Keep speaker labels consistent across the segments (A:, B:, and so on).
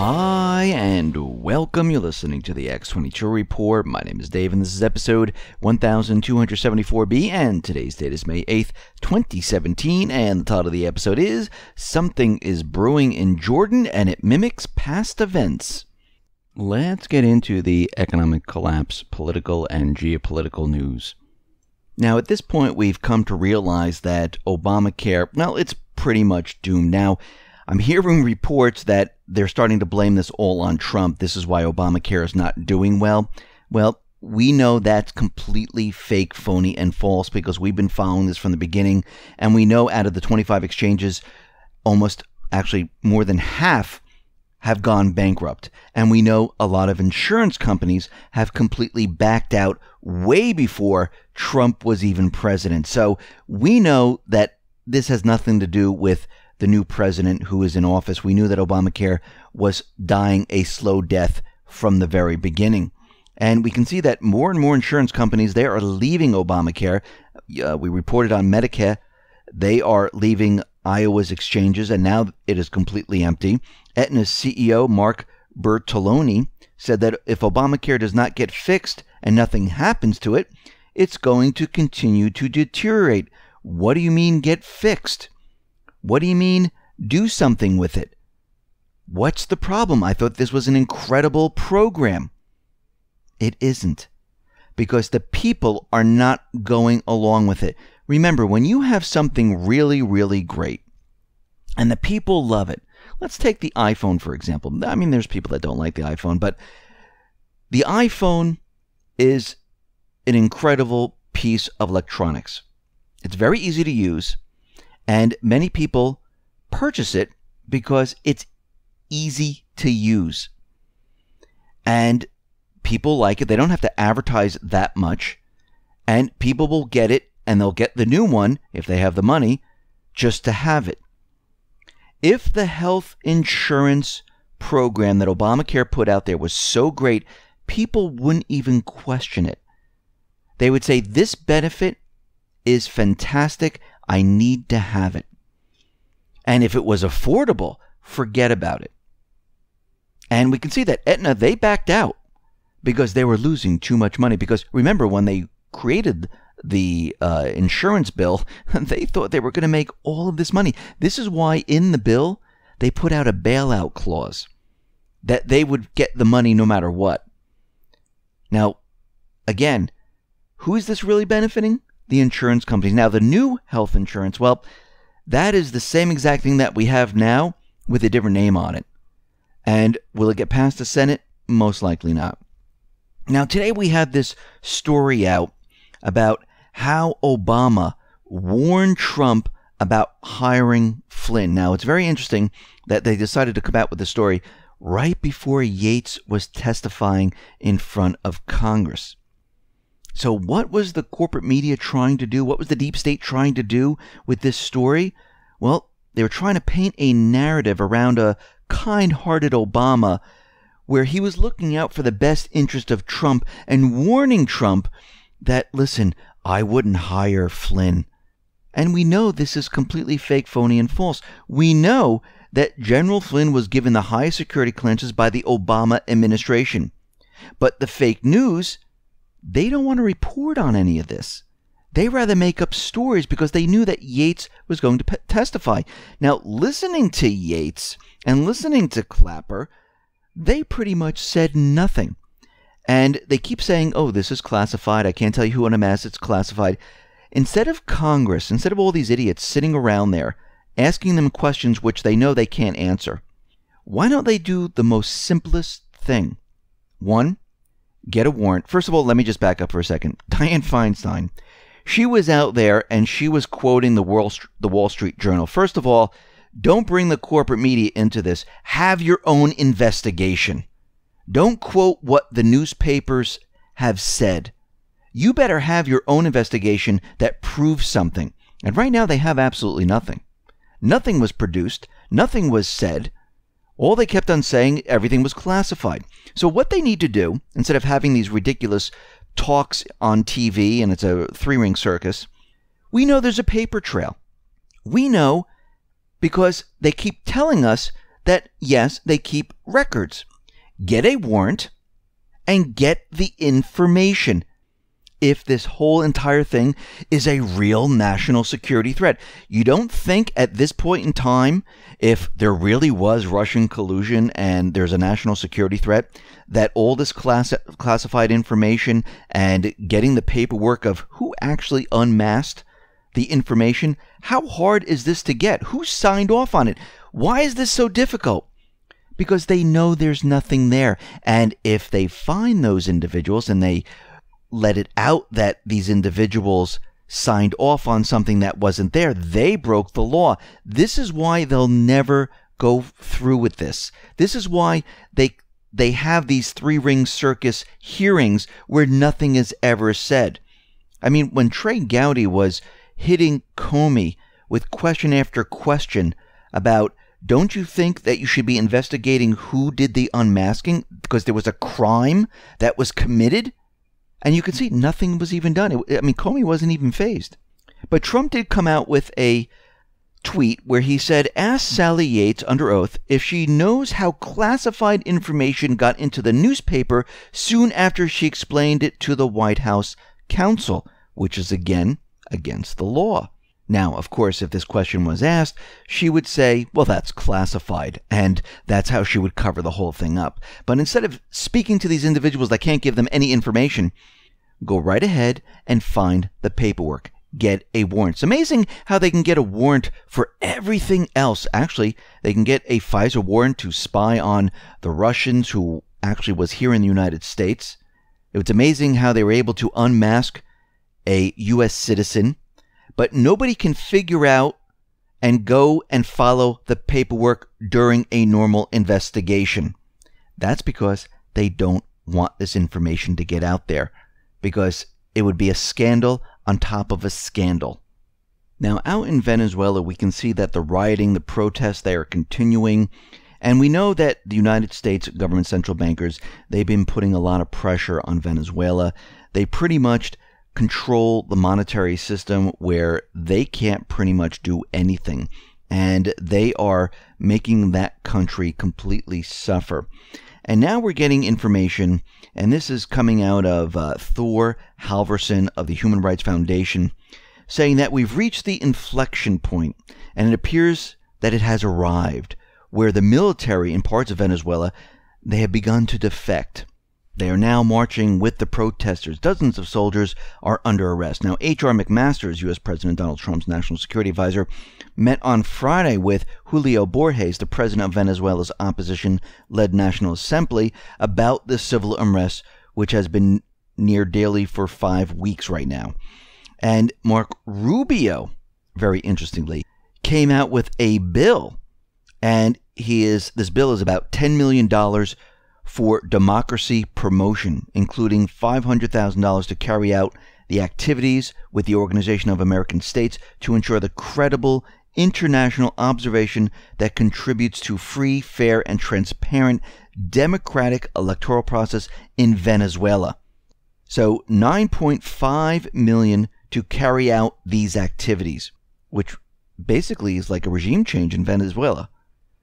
A: Hi, and welcome. You're listening to the X22 Report. My name is Dave, and this is episode 1274B, and today's date is May 8th, 2017, and the title of the episode is Something is Brewing in Jordan, and it mimics past events. Let's get into the economic collapse, political and geopolitical news. Now, at this point, we've come to realize that Obamacare, well, it's pretty much doomed. Now, I'm hearing reports that they're starting to blame this all on Trump. This is why Obamacare is not doing well. Well, we know that's completely fake, phony, and false because we've been following this from the beginning. And we know out of the 25 exchanges, almost actually more than half have gone bankrupt. And we know a lot of insurance companies have completely backed out way before Trump was even president. So we know that this has nothing to do with the new president who is in office. We knew that Obamacare was dying a slow death from the very beginning. And we can see that more and more insurance companies, they are leaving Obamacare. We reported on Medicare. They are leaving Iowa's exchanges, and now it is completely empty. Aetna CEO Marco Rubio said that if Obamacare does not get fixed and nothing happens to it, it's going to continue to deteriorate. What do you mean get fixed? What do you mean do something with it? What's the problem? I thought this was an incredible program. It isn't, because the people are not going along with it. Remember, when you have something really, really great and the people love it, let's take the iPhone, for example. I mean, there's people that don't like the iPhone, but the iPhone is an incredible piece of electronics. It's very easy to use. And many people purchase it because it's easy to use. And people like it. They don't have to advertise that much. And people will get it, and they'll get the new one, if they have the money, just to have it. If the health insurance program that Obamacare put out there was so great, people wouldn't even question it. They would say, this benefit is fantastic. I need to have it. And if it was affordable, forget about it. And we can see that Aetna, they backed out because they were losing too much money. Because remember, when they created the insurance bill, they thought they were going to make all of this money. This is why in the bill, they put out a bailout clause that they would get the money no matter what. Now, again, who is this really benefiting? The insurance companies. Now, the new health insurance, well, that is the same exact thing that we have now with a different name on it. And will it get past the Senate? Most likely not. Now, today we have this story out about how Obama warned Trump about hiring Flynn. Now, it's very interesting that they decided to come out with the story right before Yates was testifying in front of Congress. So what was the corporate media trying to do? What was the deep state trying to do with this story? Well, they were trying to paint a narrative around a kind-hearted Obama where he was looking out for the best interest of Trump and warning Trump that, listen, I wouldn't hire Flynn. And we know this is completely fake, phony, and false. We know that General Flynn was given the highest security clearances by the Obama administration. But the fake news, they don't want to report on any of this. They rather make up stories because they knew that Yates was going to testify. Now, listening to Yates and listening to Clapper, they pretty much said nothing. And they keep saying, oh, this is classified. I can't tell you who I'm asked. It's classified. Instead of Congress, instead of all these idiots sitting around there asking them questions which they know they can't answer, why don't they do the most simplest thing? One, get a warrant. First of all, let me just back up for a second. Dianne Feinstein, she was out there and she was quoting the Wall Street Journal. First of all, don't bring the corporate media into this. Have your own investigation. Don't quote what the newspapers have said. You better have your own investigation that proves something. And right now they have absolutely nothing. Nothing was produced. Nothing was said. All they kept on saying, everything was classified. So what they need to do, instead of having these ridiculous talks on TV, and it's a three-ring circus, we know there's a paper trail. We know because they keep telling us that, yes, they keep records. Get a warrant and get the information if this whole entire thing is a real national security threat. You don't think at this point in time, if there really was Russian collusion and there's a national security threat, that all this classified information and getting the paperwork of who actually unmasked the information, how hard is this to get? Who signed off on it? Why is this so difficult? Because they know there's nothing there. And if they find those individuals and they let it out that these individuals signed off on something that wasn't there, they broke the law. This is why they'll never go through with this. This is why they have these three-ring circus hearings where nothing is ever said. I mean, when Trey Gowdy was hitting Comey with question after question about, don't you think that you should be investigating who did the unmasking because there was a crime that was committed? And you can see nothing was even done. Comey wasn't even fazed. But Trump did come out with a tweet where he said, ask Sally Yates under oath if she knows how classified information got into the newspaper soon after she explained it to the White House counsel, which is again against the law. Now, of course, if this question was asked, she would say, well, that's classified, and that's how she would cover the whole thing up. But instead of speaking to these individuals that can't give them any information, go right ahead and find the paperwork. Get a warrant. It's amazing how they can get a warrant for everything else. Actually, they can get a FISA warrant to spy on the Russians who actually was here in the United States. It's amazing how they were able to unmask a U.S. citizen. But nobody can figure out and go and follow the paperwork during a normal investigation. That's because they don't want this information to get out there, because it would be a scandal on top of a scandal. Now, out in Venezuela, we can see that the rioting, the protests, they are continuing. And we know that the United States government central bankers, they've been putting a lot of pressure on Venezuela. They pretty much control the monetary system where they can't pretty much do anything, and they are making that country completely suffer. And now we're getting information, and this is coming out of Thor Halvorson of the Human Rights Foundation, saying that we've reached the inflection point, and it appears that it has arrived, where the military in parts of Venezuela, they have begun to defect. They are now marching with the protesters. Dozens of soldiers are under arrest. Now, H.R. McMaster, U.S. President Donald Trump's national security advisor, met on Friday with Julio Borges, the president of Venezuela's opposition-led National Assembly, about the civil unrest, which has been near daily for 5 weeks right now. And Marco Rubio, very interestingly, came out with a bill, and this bill is about $10 million for democracy promotion, including $500,000 to carry out the activities with the Organization of American States to ensure the credible international observation that contributes to free, fair, and transparent democratic electoral process in Venezuela. So $9.5 million to carry out these activities, which basically is like a regime change in Venezuela.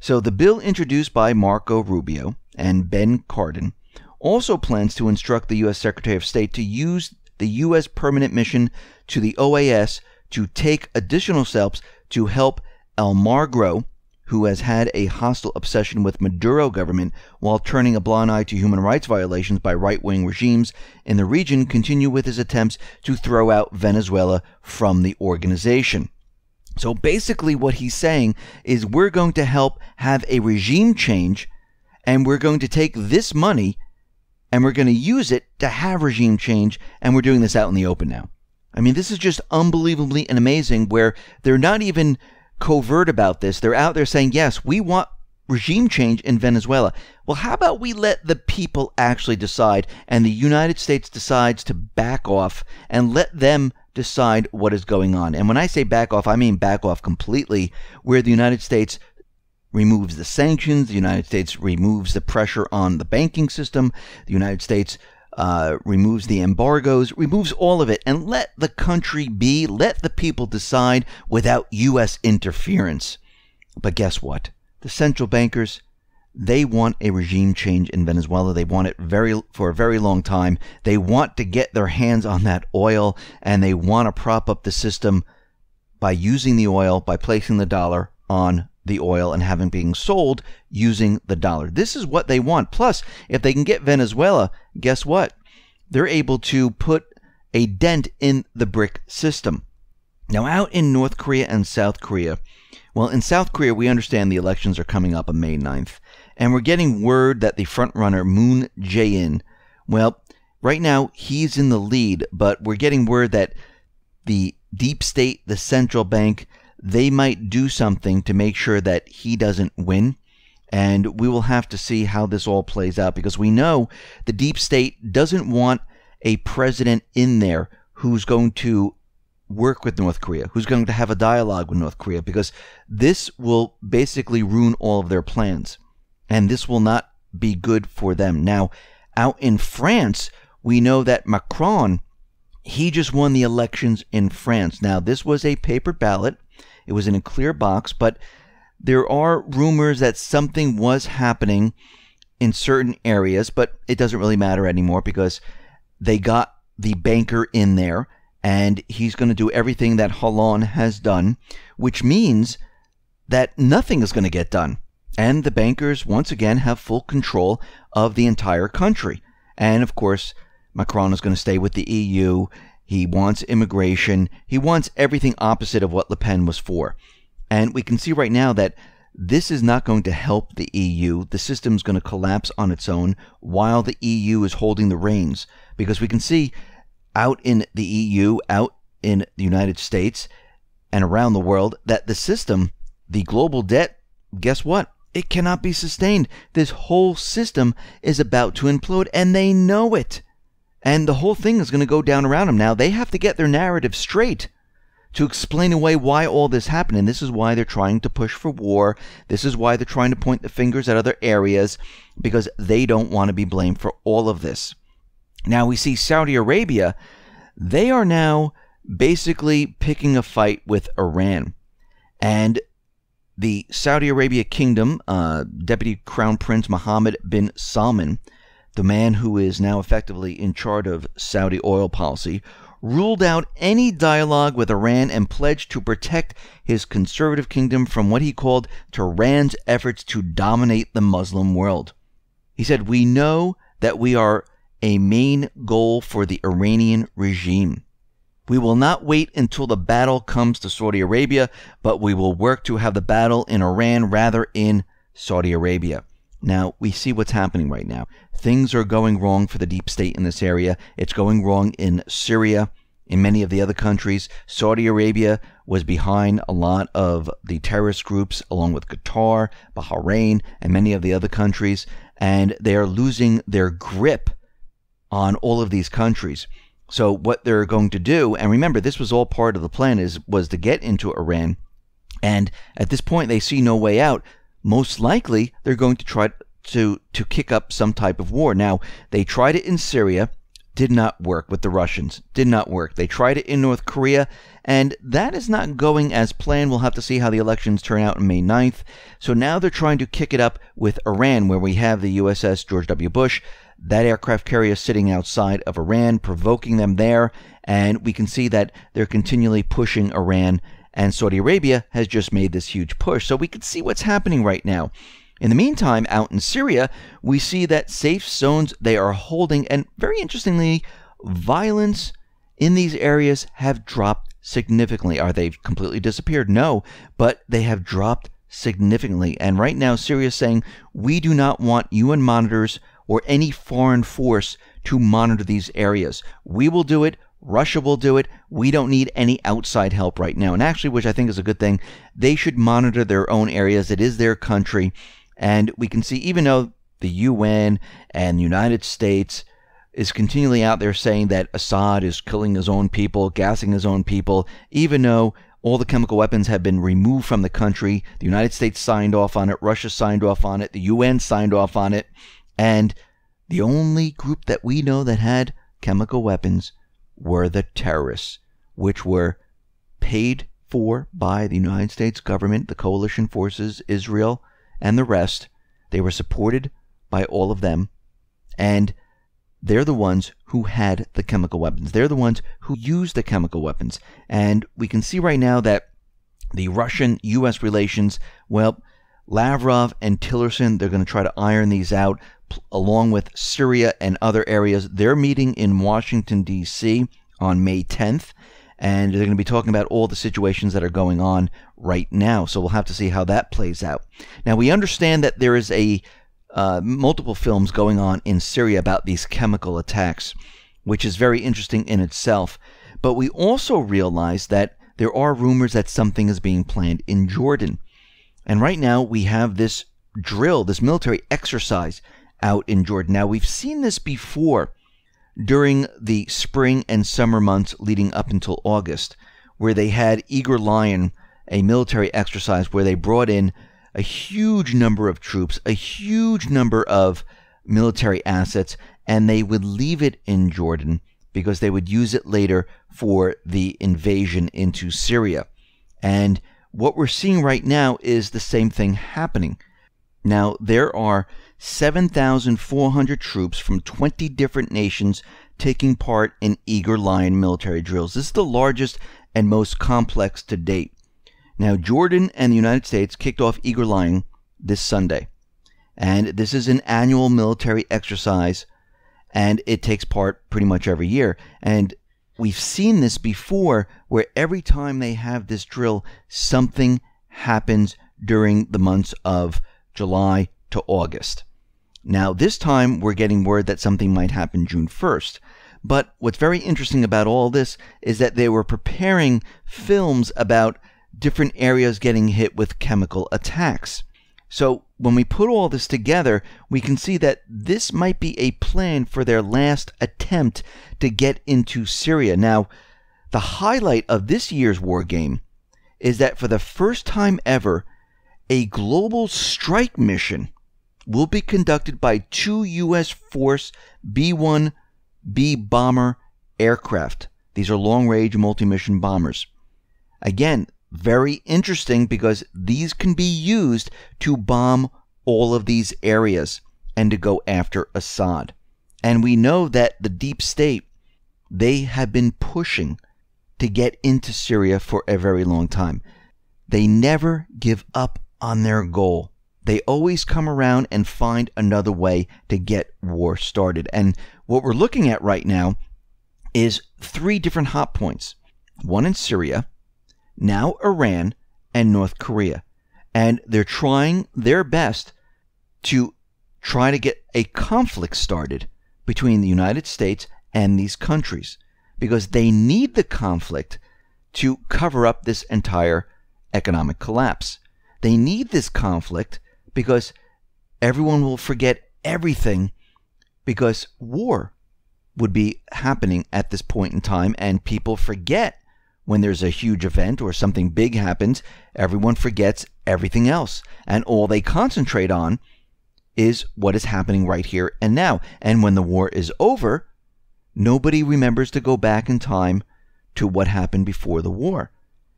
A: So the bill introduced by Marco Rubio and Ben Cardin also plans to instruct the U.S. Secretary of State to use the U.S. permanent mission to the OAS to take additional steps to help Almagro, who has had a hostile obsession with Maduro government while turning a blind eye to human rights violations by right-wing regimes in the region, continue with his attempts to throw out Venezuela from the organization. So basically what he's saying is we're going to help have a regime change, and we're going to take this money and we're going to use it to have regime change, and we're doing this out in the open now. I mean, this is just unbelievably and amazing, where they're not even covert about this. They're out there saying, yes, we want regime change in Venezuela. Well, how about we let the people actually decide, and the United States decides to back off and let them decide what is going on. And when I say back off, I mean back off completely, where the United States removes the sanctions, the United States removes the pressure on the banking system, the United States removes the embargoes, removes all of it, and let the country be, let the people decide without U.S. interference. But guess what? the central bankers, they want a regime change in Venezuela. They want it for a very long time. They want to get their hands on that oil, and they want to prop up the system by using the oil, by placing the dollar on the oil and having being sold using the dollar. This is what they want. Plus, if they can get Venezuela, guess what? They're able to put a dent in the BRIC system. Now, out in North Korea and South Korea, well, in South Korea, we understand the elections are coming up on May 9th, and we're getting word that the frontrunner, Moon Jae-in, well, right now, he's in the lead, but we're getting word that the deep state, the central bank, they might do something to make sure that he doesn't win. And we will have to see how this all plays out, because we know the deep state doesn't want a president in there who's going to work with North Korea, who's going to have a dialogue with North Korea, because this will basically ruin all of their plans. And this will not be good for them. Now, out in France, we know that Macron, he just won the elections in France. Now, this was a paper ballot. It was in a clear box, but there are rumors that something was happening in certain areas, but it doesn't really matter anymore because they got the banker in there, and he's going to do everything that Hollande has done, which means that nothing is going to get done. And the bankers, once again, have full control of the entire country. And, of course, Macron is going to stay with the EU. He wants immigration. He wants everything opposite of what Le Pen was for. And we can see right now that this is not going to help the EU. The system is going to collapse on its own while the EU is holding the reins. Because we can see out in the EU, out in the United States, and around the world, that the system, the global debt, guess what? It cannot be sustained. This whole system is about to implode, and they know it. And the whole thing is going to go down around them. Now, they have to get their narrative straight to explain away why all this happened. And this is why they're trying to push for war. This is why they're trying to point the fingers at other areas, because they don't want to be blamed for all of this. Now, we see Saudi Arabia. They are now basically picking a fight with Iran. And the Saudi Arabia Kingdom, Deputy Crown Prince Mohammed bin Salman, the man who is now effectively in charge of Saudi oil policy, ruled out any dialogue with Iran and pledged to protect his conservative kingdom from what he called Tehran's efforts to dominate the Muslim world. He said, "We know that we are a main goal for the Iranian regime. We will not wait until the battle comes to Saudi Arabia, but we will work to have the battle in Iran rather in Saudi Arabia." Now, we see what's happening right now. Things are going wrong for the deep state in this area. It's going wrong in Syria, in many of the other countries. Saudi Arabia was behind a lot of the terrorist groups, along with Qatar, Bahrain, and many of the other countries, and they are losing their grip on all of these countries. So what they're going to do, and remember, this was all part of the plan, was to get into Iran, and at this point they see no way out. Most likely, they're going to try to kick up some type of war. Now, they tried it in Syria, did not work with the Russians, did not work. They tried it in North Korea, and that is not going as planned. We'll have to see how the elections turn out on May 9th. So now they're trying to kick it up with Iran, where we have the USS George W. Bush, that aircraft carrier sitting outside of Iran, provoking them there, and we can see that they're continually pushing Iran. And Saudi Arabia has just made this huge push. So we can see what's happening right now. In the meantime, out in Syria, we see that safe zones they are holding. And very interestingly, violence in these areas have dropped significantly. Are they completely disappeared? No, but they have dropped significantly. And right now, Syria is saying, we do not want UN monitors or any foreign force to monitor these areas. We will do it. Russia will do it. We don't need any outside help right now. And actually, which I think is a good thing, they should monitor their own areas. It is their country. And we can see, even though the UN and the United States is continually out there saying that Assad is killing his own people, gassing his own people, even though all the chemical weapons have been removed from the country, the United States signed off on it, Russia signed off on it, the UN signed off on it, and the only group that we know that had chemical weapons were the terrorists, which were paid for by the United States government, the coalition forces, Israel, and the rest. They were supported by all of them, and they're the ones who had the chemical weapons. They're the ones who used the chemical weapons. And we can see right now that the Russian-U.S. relations, well, Lavrov and Tillerson, they're going to try to iron these out, along with Syria and other areas. They're meeting in Washington, D.C. on May 10th, and they're going to be talking about all the situations that are going on right now. So we'll have to see how that plays out. Now, we understand that there is multiple films going on in Syria about these chemical attacks, which is very interesting in itself. But we also realize that there are rumors that something is being planned in Jordan. And right now we have this drill, this military exercise out in Jordan. Now, we've seen this before during the spring and summer months leading up until August, where they had Eager Lion, a military exercise where they brought in a huge number of troops, a huge number of military assets, and they would leave it in Jordan because they would use it later for the invasion into Syria. And what we're seeing right now is the same thing happening. Now, there are 7,400 troops from 20 different nations taking part in Eager Lion military drills. This is the largest and most complex to date. Now, Jordan and the United States kicked off Eager Lion this Sunday. And this is an annual military exercise, and it takes part pretty much every year. And we've seen this before, where every time they have this drill, something happens during the months of July to August. Now, this time we're getting word that something might happen June 1st. But what's very interesting about all this is that they were preparing films about different areas getting hit with chemical attacks. So when we put all this together, we can see that this might be a plan for their last attempt to get into Syria. Now, the highlight of this year's war game is that for the first time ever, a global strike mission will be conducted by 2 U.S. Force B-1B bomber aircraft. These are long-range multi-mission bombers. Again, very interesting because these can be used to bomb all of these areas and to go after Assad. And we know that the deep state, they have been pushing to get into Syria for a very long time. They never give up on their goal. They always come around and find another way to get war started. And what we're looking at right now is 3 different hot points. One in Syria, now Iran, and North Korea. And they're trying their best to try to get a conflict started between the United States and these countries, because they need the conflict to cover up this entire economic collapse. They need this conflict because everyone will forget everything, because war would be happening at this point in time, and people forget when there's a huge event or something big happens. Everyone forgets everything else, and all they concentrate on is what is happening right here and now. And when the war is over, nobody remembers to go back in time to what happened before the war.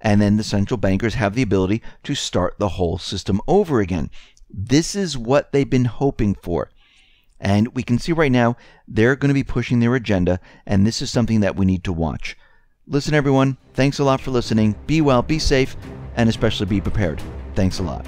A: And then the central bankers have the ability to start the whole system over again. This is what they've been hoping for. And we can see right now they're going to be pushing their agenda, and this is something that we need to watch. Listen, everyone, thanks a lot for listening. Be well, be safe, and especially be prepared. Thanks a lot.